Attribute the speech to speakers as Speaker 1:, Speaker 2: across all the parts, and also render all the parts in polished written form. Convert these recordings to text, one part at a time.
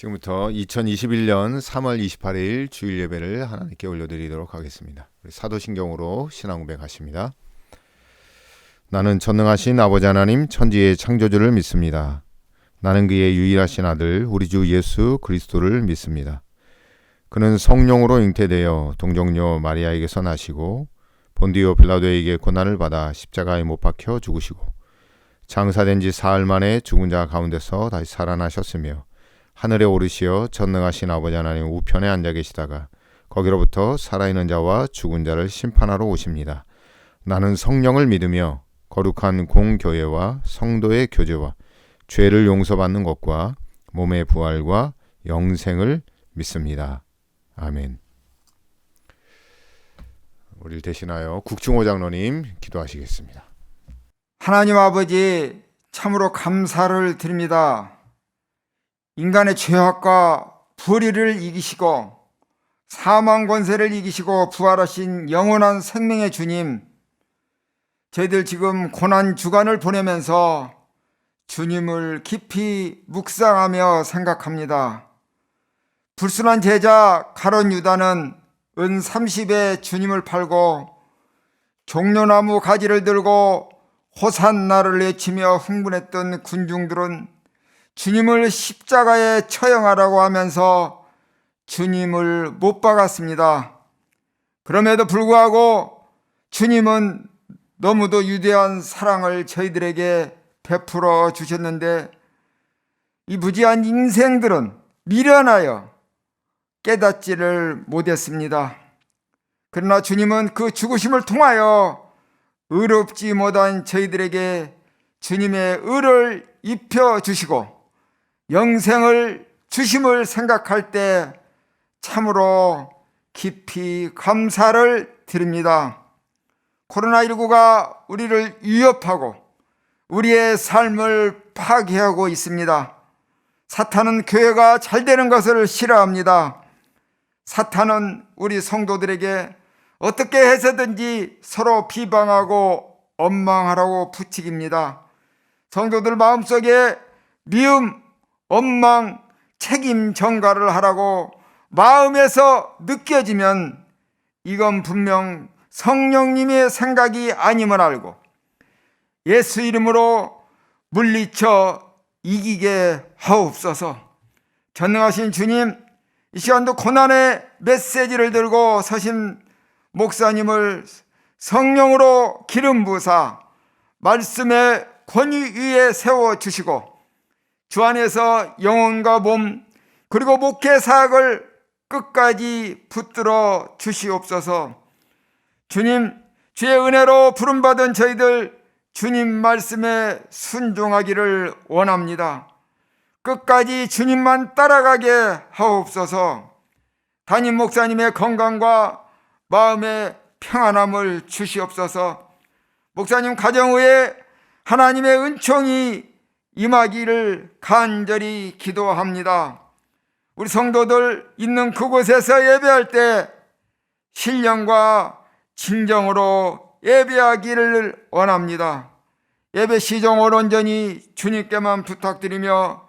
Speaker 1: 지금부터 2021년 3월 28일 주일 예배를 하나님께 올려드리도록 하겠습니다. 사도신경으로 신앙 고백하십니다. 나는 전능하신 아버지 하나님 천지의 창조주를 믿습니다. 나는 그의 유일하신 아들 우리 주 예수 그리스도를 믿습니다. 그는 성령으로 잉태되어 동정녀 마리아에게서 나시고 본디오 빌라도에게 고난을 받아 십자가에 못 박혀 죽으시고 장사된 지 사흘 만에 죽은 자 가운데서 다시 살아나셨으며 하늘에 오르시어 전능하신 아버지 하나님 우편에 앉아 계시다가 거기로부터 살아있는 자와 죽은 자를 심판하러 오십니다. 나는 성령을 믿으며 거룩한 공교회와 성도의 교제와 죄를 용서받는 것과 몸의 부활과 영생을 믿습니다. 아멘. 우리를 대신하여 국중호 장로님 기도하시겠습니다.
Speaker 2: 하나님 아버지, 참으로 감사를 드립니다. 인간의 죄악과 불의를 이기시고 사망 권세를 이기시고 부활하신 영원한 생명의 주님, 저희들 지금 고난 주간을 보내면서 주님을 깊이 묵상하며 생각합니다. 불순한 제자 가룟 유다는 은 30에 주님을 팔고 종려나무 가지를 들고 호산나를 외치며 흥분했던 군중들은 주님을 십자가에 처형하라고 하면서 주님을 못 박았습니다. 그럼에도 불구하고 주님은 너무도 위대한 사랑을 저희들에게 베풀어 주셨는데 이 무지한 인생들은 미련하여 깨닫지를 못했습니다. 그러나 주님은 그 죽으심을 통하여 의롭지 못한 저희들에게 주님의 의를 입혀주시고 영생을 주심을 생각할 때 참으로 깊이 감사를 드립니다. 코로나19가 우리를 위협하고 우리의 삶을 파괴하고 있습니다. 사탄은 교회가 잘 되는 것을 싫어합니다. 사탄은 우리 성도들에게 어떻게 해서든지 서로 비방하고 원망하라고 부추깁니다. 성도들 마음속에 미움, 원망, 책임 전가를 하라고 마음에서 느껴지면 이건 분명 성령님의 생각이 아님을 알고 예수 이름으로 물리쳐 이기게 하옵소서. 전능하신 주님, 이 시간도 고난의 메시지를 들고 서신 목사님을 성령으로 기름 부으사 말씀의 권위 위에 세워주시고 주 안에서 영혼과 몸 그리고 목회 사역을 끝까지 붙들어 주시옵소서. 주님, 주의 은혜로 부름받은 저희들 주님 말씀에 순종하기를 원합니다. 끝까지 주님만 따라가게 하옵소서. 담임 목사님의 건강과 마음의 평안함을 주시옵소서. 목사님 가정 위에 하나님의 은총이 임하기를 간절히 기도합니다. 우리 성도들 있는 그곳에서 예배할 때 신령과 진정으로 예배하기를 원합니다. 예배 시종을 온전히 주님께만 부탁드리며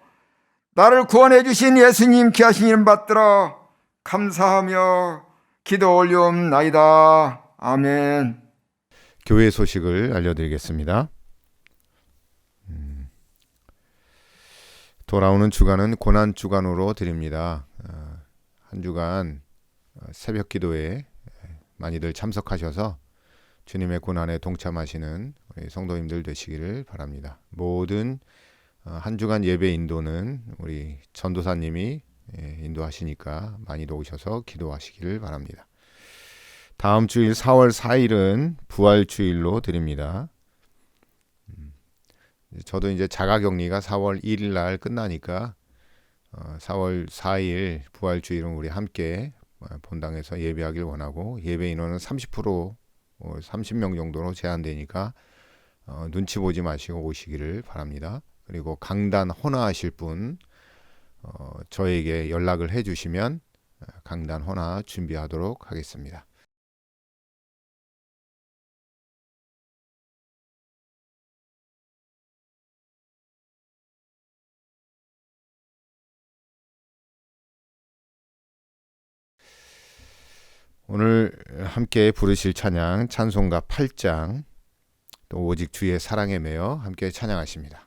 Speaker 2: 나를 구원해 주신 예수님 귀하신 이름 받들어 감사하며 기도 올리옵나이다. 아멘.
Speaker 1: 교회 소식을 알려드리겠습니다. 돌아오는 주간은 고난 주간으로 드립니다. 한 주간 새벽 기도에 많이들 참석하셔서 주님의 고난에 동참하시는 우리 성도님들 되시기를 바랍니다. 모든 한 주간 예배 인도는 우리 전도사님이 인도하시니까 많이도 오셔서 기도하시기를 바랍니다. 다음 주일 4월 4일은 부활주일로 드립니다. 저도 이제 자가격리가 4월 1일 날 끝나니까 4월 4일 부활주일은 우리 함께 본당에서 예배하길 원하고 예배 인원은 30명 정도로 제한되니까 눈치 보지 마시고 오시기를 바랍니다. 그리고 강단 헌화하실 분 저에게 연락을 해주시면 강단 헌화 준비하도록 하겠습니다. 오늘 함께 부르실 찬양 찬송가 8장 또 오직 주의 사랑에 매여 함께 찬양하십니다.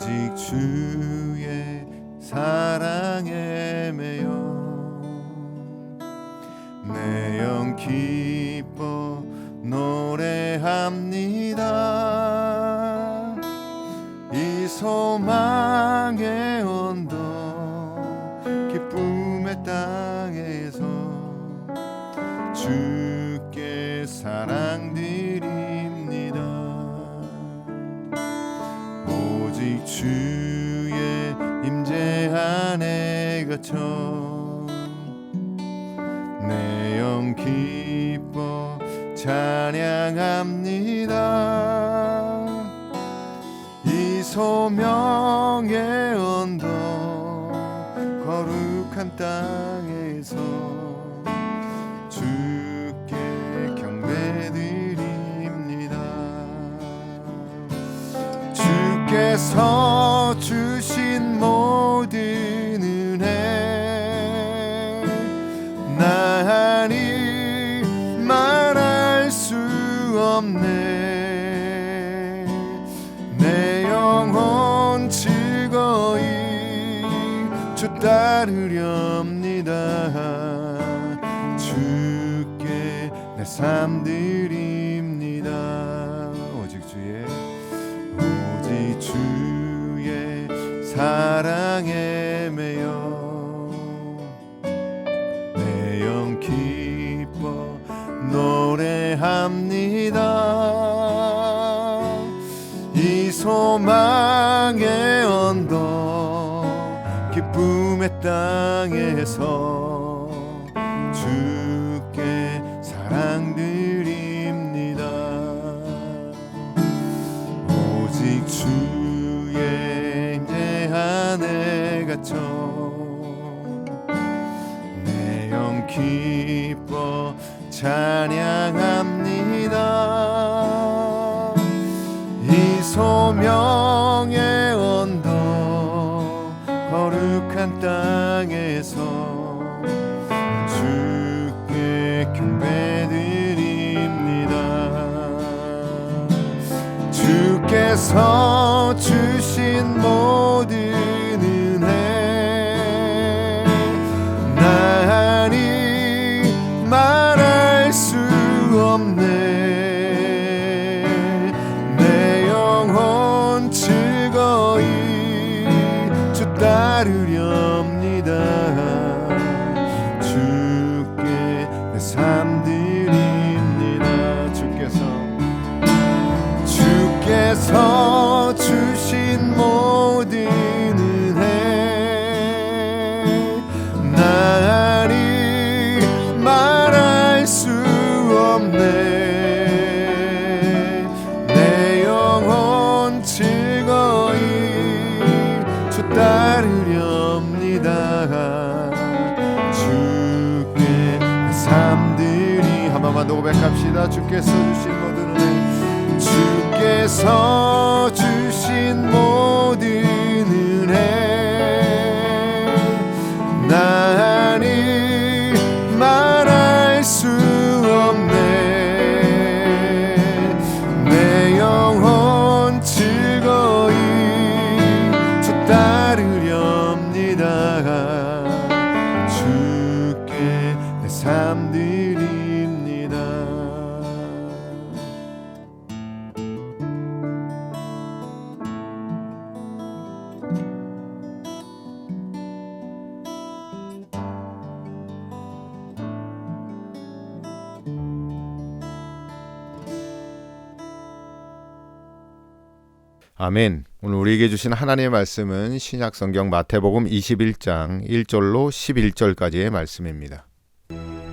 Speaker 1: 오직 주의 사랑에 매여 내 영 기뻐 노래합니다. 이 소망의 언덕 기쁨의 땅에서 주께 사랑드립니다. 오직 주의 임재 안에 갇혀 내 영 기뻐 찬양합니다. 이 소명의 언덕 거룩한 땅에서 주께 경배드립니다. 주께서 주신 모든 은혜 나니 말할 수 없네. 내 영혼 즐거이 주 따르렵니다. 주께 내 삶 드립니다. 오직 주의 사랑에 매여 내 영 기뻐 노래합니다. 이 소망의 언덕 기쁨의 땅에서 주께 사랑드립니다. 오직 주의 임재 안에 갇혀 내 영 기뻐 찬양합니다. 이 소명의 언덕 거룩한 땅에서 주께 경배드립니다. 주께서 주신 모든 은혜 나니 말할 수 없네. 내 영혼 즐거이 주 따르렵니다. 주께 내 삶 드립니다. 주께서 주신 모든 은혜 나니 말할 수 없네. 내 영혼 즐거이 주 따르렵니다. 주께 내 삶 드리 한 번만 더 고백합시다. 주께서 주신 모든 은혜 주께서 주신 모든 은혜 나니 말할 수 없네. 내 영혼 즐거이 주 따르렵니다. 주께 내 삶 드립니다. 아멘. 오늘 우리에게 주신 하나님의 말씀은 신약성경 마태복음 21장 1절로 11절까지의 말씀입니다.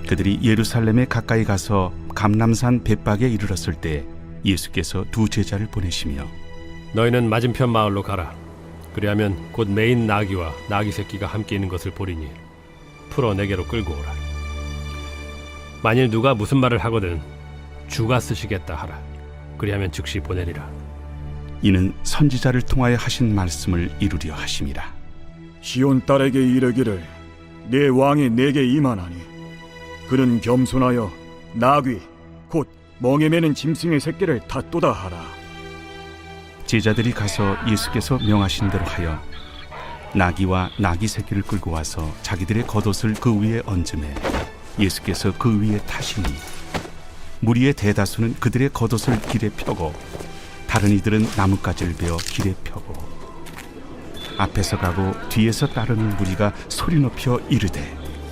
Speaker 3: 그들이 예루살렘에 가까이 가서 감람산 벳박에 이르렀을 때 예수께서 두 제자를 보내시며
Speaker 4: 너희는 맞은편 마을로 가라. 그리하면 곧 매인 나귀와 나귀 새끼가 함께 있는 것을 보리니 풀어 내게로 끌고 오라. 만일 누가 무슨 말을 하거든 주가 쓰시겠다 하라. 그리하면 즉시 보내리라.
Speaker 3: 이는 선지자를 통하여 하신 말씀을 이루려 하심이라.
Speaker 5: 시온 딸에게 이르기를 내 왕이 내게 임하나니 그는 겸손하여 나귀 곧 멍에 매는 짐승의 새끼를 닫도다 하라.
Speaker 3: 제자들이 가서 예수께서 명하신 대로 하여 나귀와 나귀 새끼를 끌고 와서 자기들의 겉옷을 그 위에 얹음에 예수께서 그 위에 타시니 무리의 대다수는 그들의 겉옷을 길에 펴고 다른 이들은 나뭇가지를 베어 길에 펴고 앞에서 가고 뒤에서 따르는 무리가 소리 높여 이르되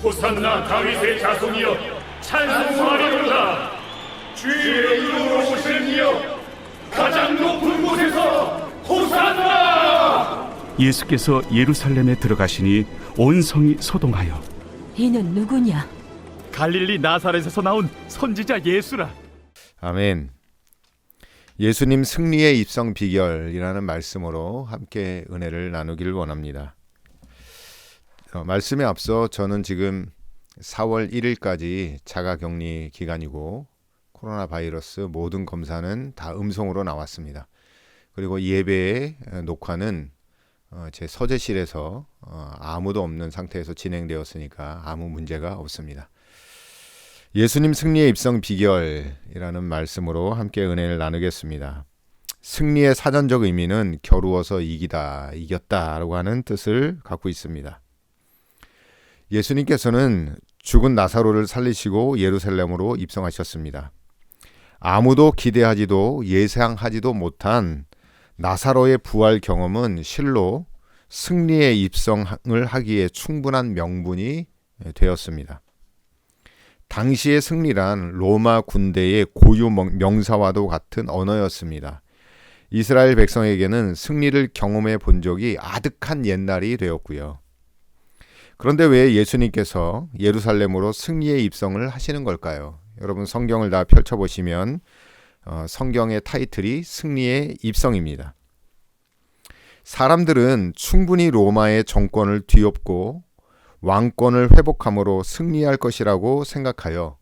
Speaker 6: 호산나 다윗의 자손이여 찬송하리로다. 주의 이름으로 오시는 이여 가장 높은 곳에서 호산나.
Speaker 3: 예수께서 예루살렘에 들어가시니 온 성이 소동하여
Speaker 7: 이는 누구냐?
Speaker 5: 갈릴리 나사렛에서 나온 선지자 예수라.
Speaker 1: 아멘. 예수님 승리의 입성 비결이라는 말씀으로 함께 은혜를 나누기를 원합니다. 말씀에 앞서 저는 지금 4월 1일까지 자가격리 기간이고 코로나 바이러스 모든 검사는 다 음성으로 나왔습니다. 그리고 예배의 녹화는 제 서재실에서 아무도 없는 상태에서 진행되었으니까 아무 문제가 없습니다. 예수님 승리의 입성 비결이라는 말씀으로 함께 은혜를 나누겠습니다. 승리의 사전적 의미는 겨루어서 이기다, 이겼다라고 하는 뜻을 갖고 있습니다. 예수님께서는 죽은 나사로를 살리시고 예루살렘으로 입성하셨습니다. 아무도 기대하지도 예상하지도 못한 나사로의 부활 경험은 실로 승리의 입성을 하기에 충분한 명분이 되었습니다. 당시의 승리란 로마 군대의 고유 명사와도 같은 언어였습니다. 이스라엘 백성에게는 승리를 경험해 본 적이 아득한 옛날이 되었고요. 그런데 왜 예수님께서 예루살렘으로 승리의 입성을 하시는 걸까요? 여러분 성경을 다 펼쳐보시면 성경의 타이틀이 승리의 입성입니다. 사람들은 충분히 로마의 정권을 뒤엎고 왕권을 회복함으로 승리할 것이라고 생각하여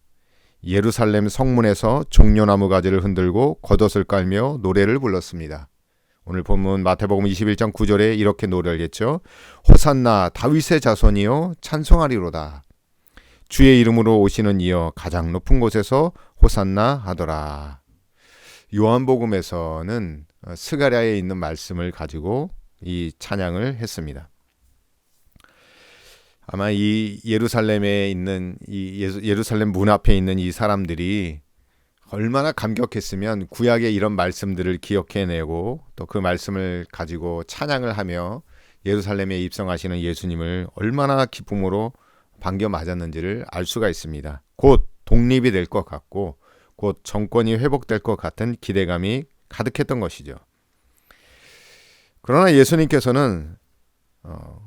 Speaker 1: 예루살렘 성문에서 종려나무 가지를 흔들고 겉옷을 깔며 노래를 불렀습니다. 오늘 본문 마태복음 21장 9절에 이렇게 노래하겠죠. 호산나 다윗의 자손이여 찬송하리로다. 주의 이름으로 오시는 이여 가장 높은 곳에서 호산나 하더라. 요한복음에서는 스가랴에 있는 말씀을 가지고 이 찬양을 했습니다. 아마 이 예루살렘에 있는 예루살렘 문 앞에 있는 이 사람들이 얼마나 감격했으면 구약의 이런 말씀들을 기억해내고 또 그 말씀을 가지고 찬양을 하며 예루살렘에 입성하시는 예수님을 얼마나 기쁨으로 반겨 맞았는지를 알 수가 있습니다. 곧 독립이 될 것 같고 곧 정권이 회복될 것 같은 기대감이 가득했던 것이죠. 그러나 예수님께서는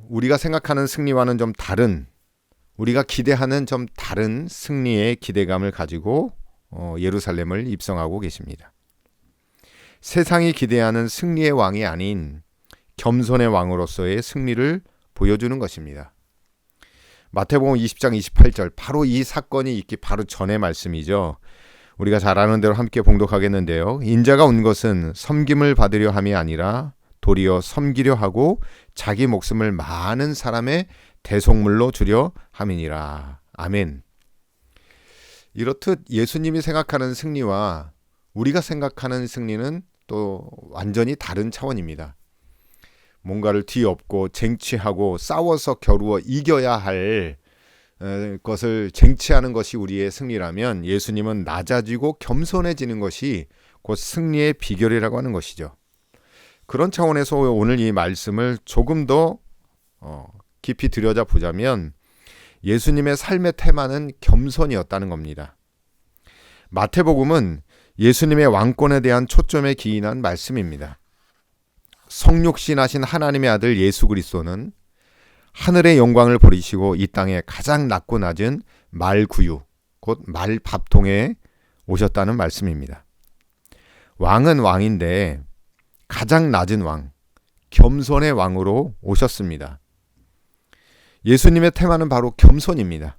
Speaker 1: 우리가 생각하는 승리와는 좀 다른, 우리가 기대하는 좀 다른 승리의 기대감을 가지고 예루살렘을 입성하고 계십니다. 세상이 기대하는 승리의 왕이 아닌 겸손의 왕으로서의 승리를 보여주는 것입니다. 마태복음 20장 28절, 바로 이 사건이 있기 바로 전의 말씀이죠. 우리가 잘 아는 대로 함께 봉독하겠는데요. 인자가 온 것은 섬김을 받으려 함이 아니라 도리어 섬기려 하고 자기 목숨을 많은 사람의 대속물로 주려 함이니라. 아멘. 이렇듯 예수님이 생각하는 승리와 우리가 생각하는 승리는 또 완전히 다른 차원입니다. 뭔가를 뒤엎고 쟁취하고 싸워서 겨루어 이겨야 할 것을 쟁취하는 것이 우리의 승리라면 예수님은 낮아지고 겸손해지는 것이 곧 승리의 비결이라고 하는 것이죠. 그런 차원에서 오늘 이 말씀을 조금 더 깊이 들여다보자면 예수님의 삶의 테마는 겸손이었다는 겁니다. 마태복음은 예수님의 왕권에 대한 초점에 기인한 말씀입니다. 성육신하신 하나님의 아들 예수 그리스도는 하늘의 영광을 버리시고 이 땅에 가장 낮고 낮은 말구유, 곧 말밥통에 오셨다는 말씀입니다. 왕은 왕인데 가장 낮은 왕, 겸손의 왕으로 오셨습니다. 예수님의 테마는 바로 겸손입니다.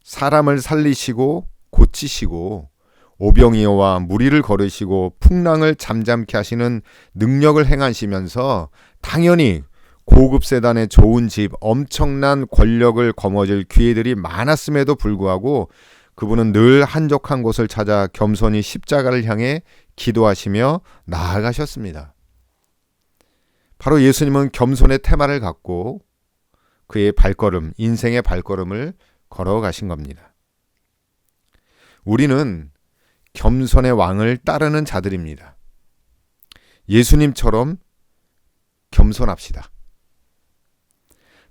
Speaker 1: 사람을 살리시고 고치시고 오병이어와 무리를 거르시고 풍랑을 잠잠케 하시는 능력을 행하시면서 당연히 고급 세단의 좋은 집, 엄청난 권력을 거머쥘 기회들이 많았음에도 불구하고 그분은 늘 한적한 곳을 찾아 겸손히 십자가를 향해 기도하시며 나아가셨습니다. 바로 예수님은 겸손의 테마를 갖고 그의 발걸음, 인생의 발걸음을 걸어가신 겁니다. 우리는 겸손의 왕을 따르는 자들입니다. 예수님처럼 겸손합시다.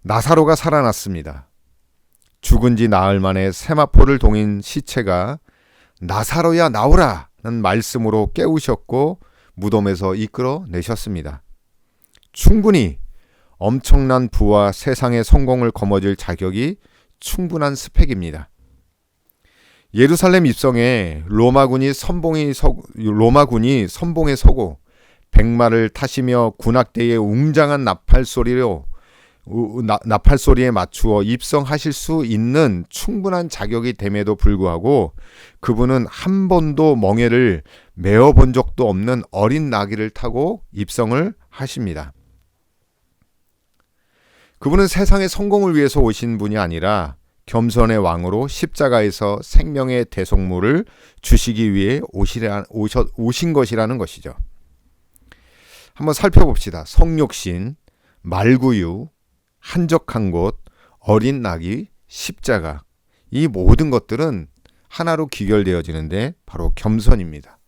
Speaker 1: 나사로가 살아났습니다. 죽은 지 나흘 만에 세마포를 동인 시체가 나사로야 나오라는 말씀으로 깨우셨고 무덤에서 이끌어내셨습니다. 충분히 엄청난 부와 세상의 성공을 거머쥘 자격이 충분한 스펙입니다. 예루살렘 입성에 로마군이 선봉에 서고 백마를 타시며 군악대의 웅장한 나팔소리에 맞추어 입성하실 수 있는 충분한 자격이 됨에도 불구하고 그분은 한 번도 멍에를 메어 본 적도 없는 어린 나귀를 타고 입성을 하십니다. 그분은 세상의 성공을 위해서 오신 분이 아니라 겸손의 왕으로 십자가에서 생명의 대속물을 주시기 위해 오신 것이라는 것이죠. 한번 살펴봅시다. 성육신, 말구유, 한적한 곳, 어린 나귀, 십자가, 이 모든 것들은 하나로 귀결되어지는데 바로 겸손입니다.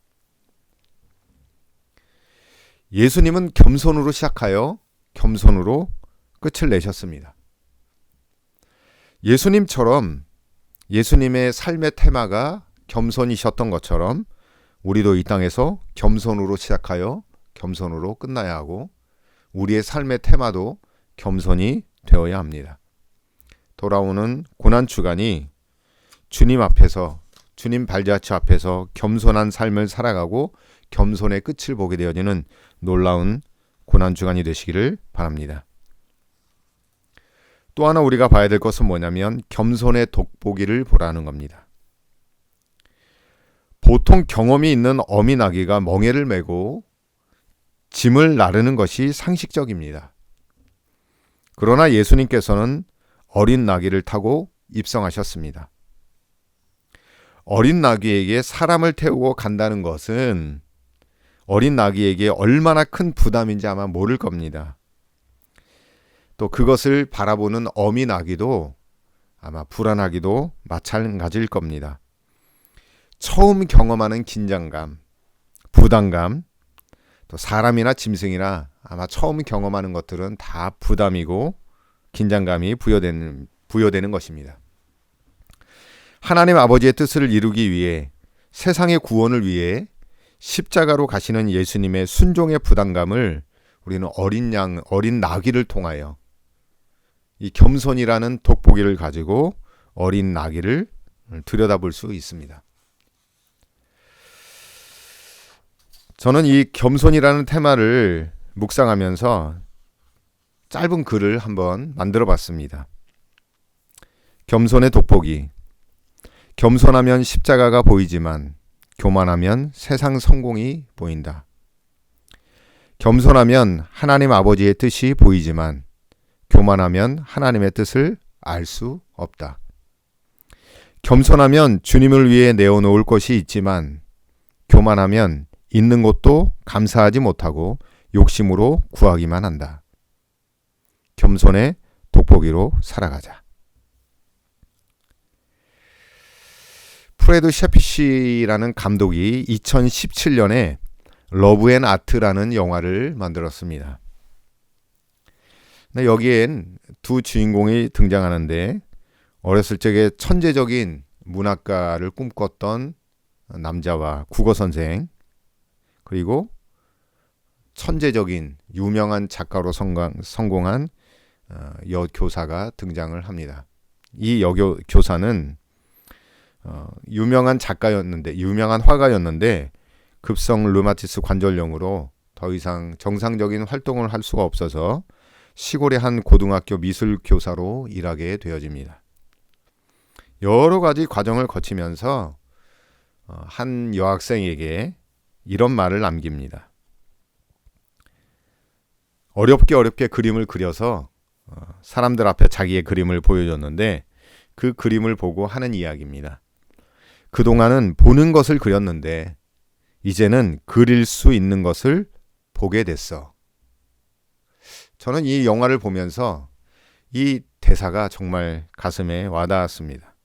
Speaker 1: 예수님은 겸손으로 시작하여 겸손으로 끝을 내셨습니다. 예수님처럼 예수님의 삶의 테마가 겸손이셨던 것처럼 우리도 이 땅에서 겸손으로 시작하여 겸손으로 끝나야 하고 우리의 삶의 테마도 겸손이 되어야 합니다. 돌아오는 고난주간이 주님 앞에서, 주님 발자취 앞에서 겸손한 삶을 살아가고 겸손의 끝을 보게 되어지는 놀라운 고난주간이 되시기를 바랍니다. 또 하나 우리가 봐야 될 것은 뭐냐면 겸손의 돋보기를 보라는 겁니다. 보통 경험이 있는 어미 나귀가 멍에를 메고 짐을 나르는 것이 상식적입니다. 그러나 예수님께서는 어린 나귀를 타고 입성하셨습니다. 어린 나귀에게 사람을 태우고 간다는 것은 어린 나귀에게 얼마나 큰 부담인지 아마 모를 겁니다. 또 그것을 바라보는 어미 나귀도 아마 불안하기도 마찬가지일 겁니다. 처음 경험하는 긴장감, 부담감, 또 사람이나 짐승이나 아마 처음 경험하는 것들은 다 부담이고 긴장감이 부여되는 것입니다. 하나님 아버지의 뜻을 이루기 위해 세상의 구원을 위해 십자가로 가시는 예수님의 순종의 부담감을 우리는 어린 나귀를 통하여 이 겸손이라는 돋보기를 가지고 어린 나귀를 들여다볼 수 있습니다. 저는 이 겸손이라는 테마를 묵상하면서 짧은 글을 한번 만들어 봤습니다. 겸손의 돋보기. 겸손하면 십자가가 보이지만 교만하면 세상 성공이 보인다. 겸손하면 하나님 아버지의 뜻이 보이지만 교만하면 하나님의 뜻을 알 수 없다. 겸손하면 주님을 위해 내어놓을 것이 있지만 교만하면 있는 것도 감사하지 못하고 욕심으로 구하기만 한다. 겸손의 돋보기로 살아가자. 프레드 셰피시라는 감독이 2017년에 러브 앤 아트라는 영화를 만들었습니다. 여기엔 두 주인공이 등장하는데 어렸을 적에 천재적인 문학가를 꿈꿨던 남자와 국어 선생, 그리고 천재적인 유명한 작가로 성공한 여교사가 등장을 합니다. 이 여교사는 유명한 화가였는데 급성 르마티스 관절염으로 더 이상 정상적인 활동을 할 수가 없어서 시골의 한 고등학교 미술 교사로 일하게 되어집니다. 여러 가지 과정을 거치면서 한 여학생에게 이런 말을 남깁니다. 어렵게 그림을 그려서 사람들 앞에 자기의 그림을 보여줬는데 그 그림을 보고 하는 이야기입니다. 그동안은 보는 것을 그렸는데 이제는 그릴 수 있는 것을 보게 됐어. 저는 이 영화를 보면서 이 대사가 정말 가슴에 와닿았습니다.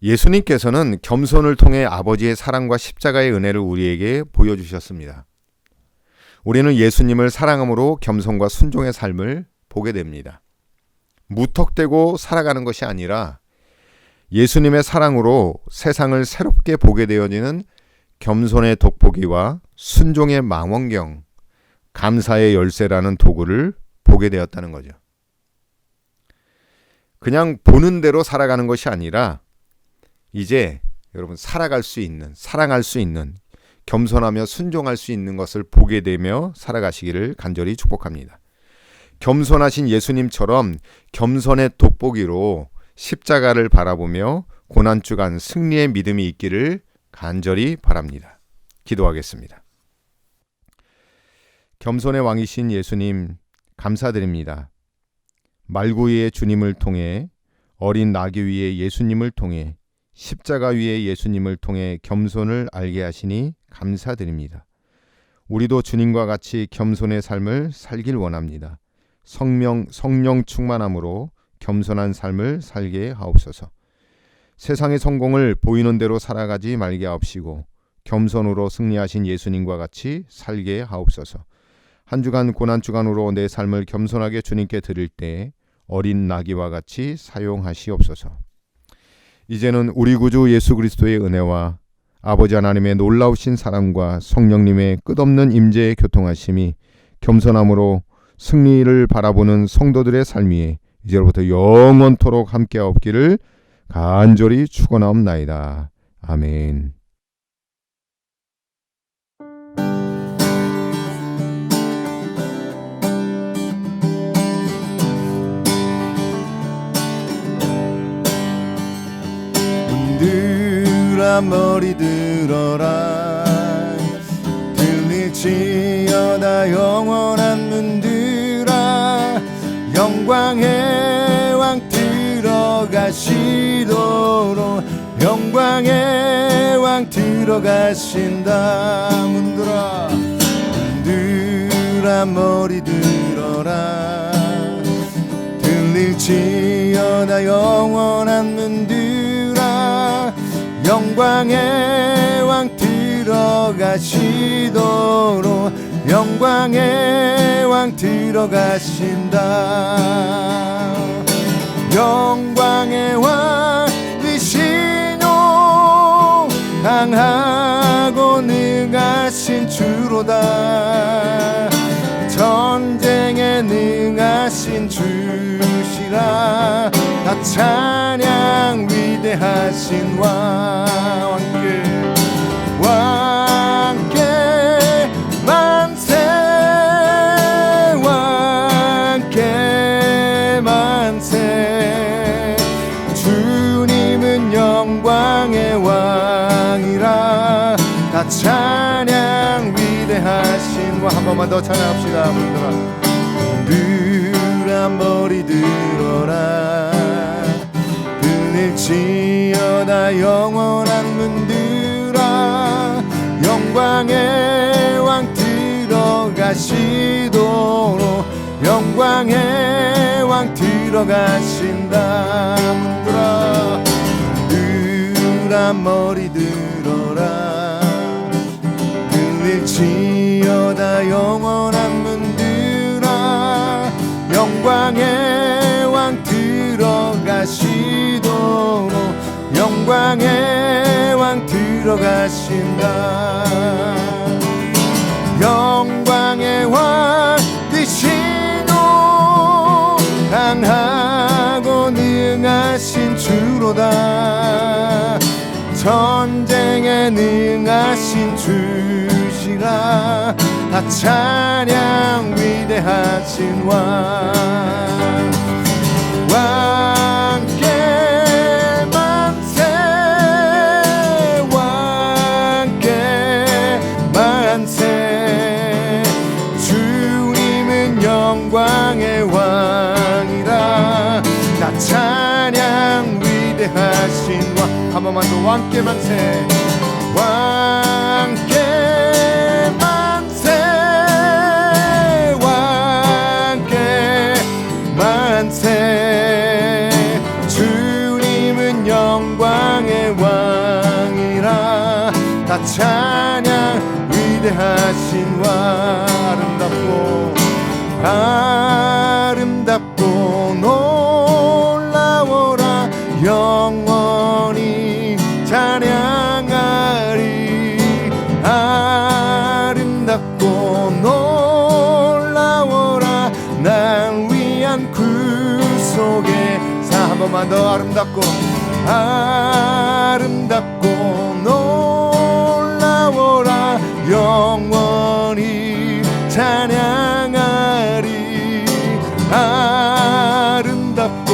Speaker 1: 예수님께서는 겸손을 통해 아버지의 사랑과 십자가의 은혜를 우리에게 보여주셨습니다. 우리는 예수님을 사랑함으로 겸손과 순종의 삶을 보게 됩니다. 무턱대고 살아가는 것이 아니라 예수님의 사랑으로 세상을 새롭게 보게 되어지는 겸손의 돋보기와 순종의 망원경, 감사의 열쇠라는 도구를 보게 되었다는 거죠. 그냥 보는 대로 살아가는 것이 아니라 이제 여러분 살아갈 수 있는, 사랑할 수 있는, 겸손하며 순종할 수 있는 것을 보게 되며 살아가시기를 간절히 축복합니다. 겸손하신 예수님처럼 겸손의 돋보기로 십자가를 바라보며 고난주간 승리의 믿음이 있기를 간절히 바랍니다. 기도하겠습니다. 겸손의 왕이신 예수님 감사드립니다. 말구 위의 주님을 통해, 어린 나귀 위의 예수님을 통해, 십자가 위의 예수님을 통해 겸손을 알게 하시니 감사드립니다. 우리도 주님과 같이 겸손의 삶을 살길 원합니다. 성령 충만함으로 겸손한 삶을 살게 하옵소서. 세상의 성공을 보이는 대로 살아가지 말게 하옵시고 겸손으로 승리하신 예수님과 같이 살게 하옵소서. 한 주간 고난주간으로 내 삶을 겸손하게 주님께 드릴 때 어린 나귀와 같이 사용하시옵소서. 이제는 우리 구주 예수 그리스도의 은혜와 아버지 하나님의 놀라우신 사랑과 성령님의 끝없는 임재의 교통하심이 겸손함으로 승리를 바라보는 성도들의 삶 위에 이제로부터 영원토록 함께 없기를 간절히 축원하옵나이다. 아멘. 문들아 머리 들어라, 들릴지어다 영원한 문들아, 영광의 왕 들어가시도록, 영광의 왕 들어가신다. 문들아 머리 들어라, 들릴지어다 영원한 문들아, 영광의 왕 들어가시도록, 영광의 왕 들어가신다. 영광의 왕 이시노, 강하고 능하신 주로다. 전쟁에 능하신 주시라. 다 찬양 위대하신 왕께, 왕께 만세, 왕께 만세. 주님은 영광의 왕이라. 다 찬양 위대하신 왕. 한 번만 더 찬양합시다. 문들아 머리 들어라, 들릴지어다 영원한 문들아, 영광의 왕 들어가시도록, 영광의 왕 들어가신다. 문들아 머리 들어라, 들릴지어다 영원한 문들아, 영광의 왕 들어가시도록, 영광의 왕 들어가신다. 영광의 왕 되시노, 강하고 능하신 주로다. 전쟁에 능하신 주시라. 다 찬양 위대하신 왕. 왕께 만세, 왕께 만세. 주님은 영광의 왕이라. 다 찬양 위대하신 왕. 한 번만 더 왕께 만세, 왕께 만세, 찬양 위대하신 아름답고 놀라워라 영원히 찬양하리 아름답고 놀라워라 날 위한 구속의 사 한 번만 더 아름답고 놀라워라 영원히 찬양하리 아름답고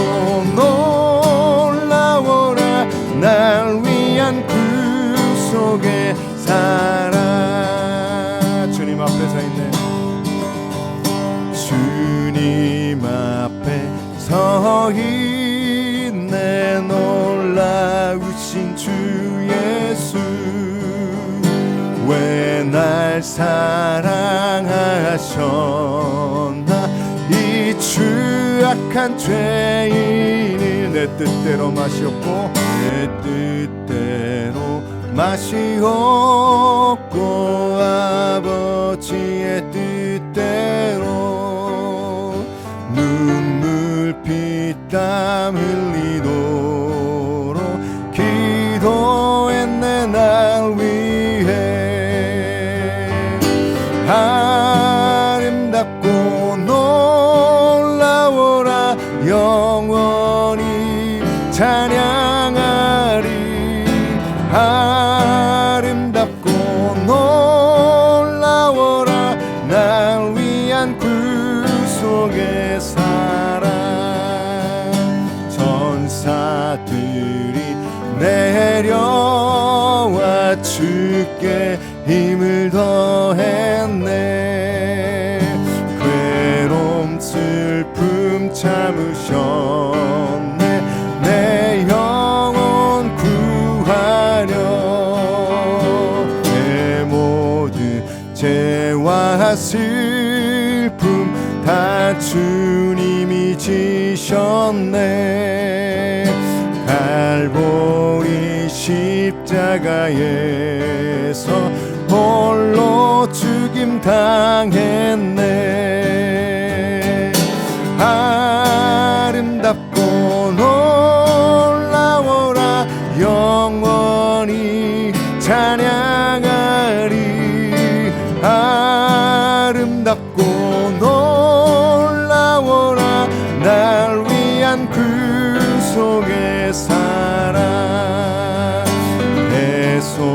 Speaker 1: 놀라워라 날 위한 구속의 사랑 주님 앞에 서 있네 주님 앞에 서 있네 놀라우신 주 예수 왜 날 사랑하셨나 이 추악한 죄인을 내 뜻대로 마시옵고 내 뜻대로 마시옵고 아버지의 뜻대로 눈물 피땀 흘리도록 기도했네 날 위해 아름답고 놀라워라 영원히 찬양하리 아름답고 놀라워라 날 위한 구속의 사랑 전사들이 내려와 주께 힘을 더했네 괴로움 슬픔 참으셨네 내 영혼 구하려 내 모든 죄와 슬픔 다 주님이 지셨네 갈보리 십자가에서 홀로 죽임 당했네 아름답고 놀라워라 영원히 찬양하리 아름답고 놀라워라 날 위한 구속의 사랑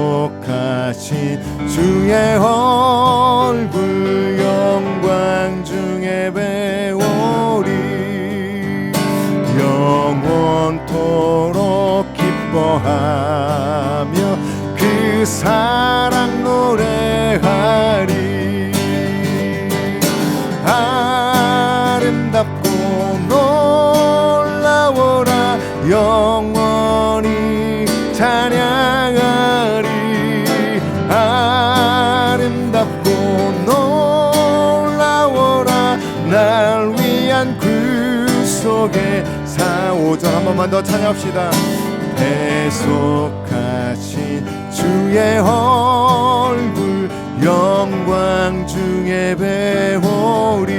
Speaker 1: 대속하신 주의 얼굴 영광 중에 배우리 영원토록 기뻐하며 그 사랑 노래하리 아름답고 놀라워라 영원히 찬양하리 아름답고 놀라워라 날 위한 구속의 사오절 한 번만 더 찬양합시다 대속하신 주의 얼굴 영광 중에 배우리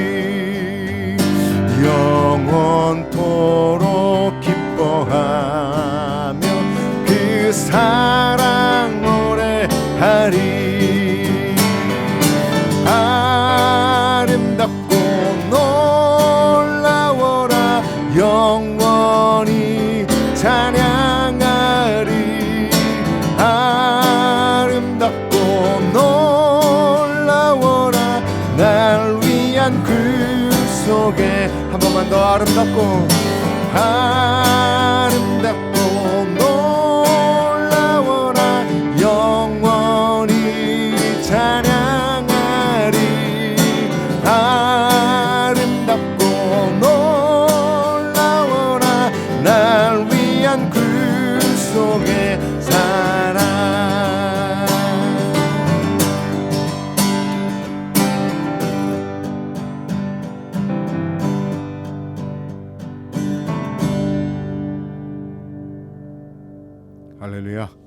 Speaker 1: 영원토록 기뻐하며 그 사랑 노래하리 아름답고 놀라워라 영원히 찬양하리 아름답고 놀라워라 날 위한 구속의 한 번만 더 아름답고 놀라워라 영원히 찬양하리 아름답고 놀라워라 날 위한 구속의 사랑 할렐루야.